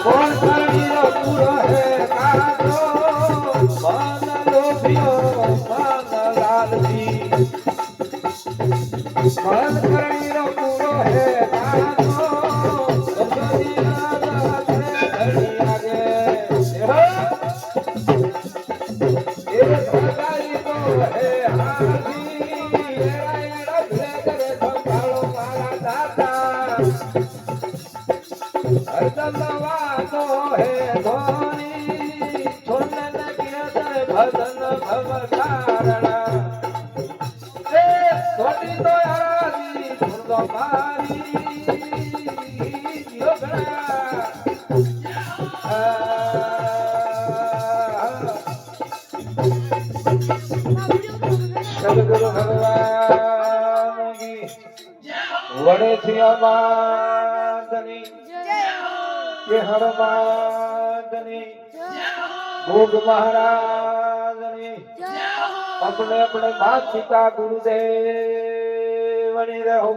कौन करणीरो पूरो है काजो मन लोभियो मन लालची मन करणीरो पूरो है काजो बंदी रात घड़ी आगे ये भगाई तो है हाथी एड़ा एड़ा करे संभालो मारा दाता हरदलवानो है धोनी छोड़ने लगे तेरे भजन भवकारणा ए छोटी तो हरादी छोड़ मारी योगड़ा सदगुरु भगवान की वड़े थी अमादनी ये हरमादनी भोग महाराज ने अपने अपने मात पिता गुरुदेव रहो।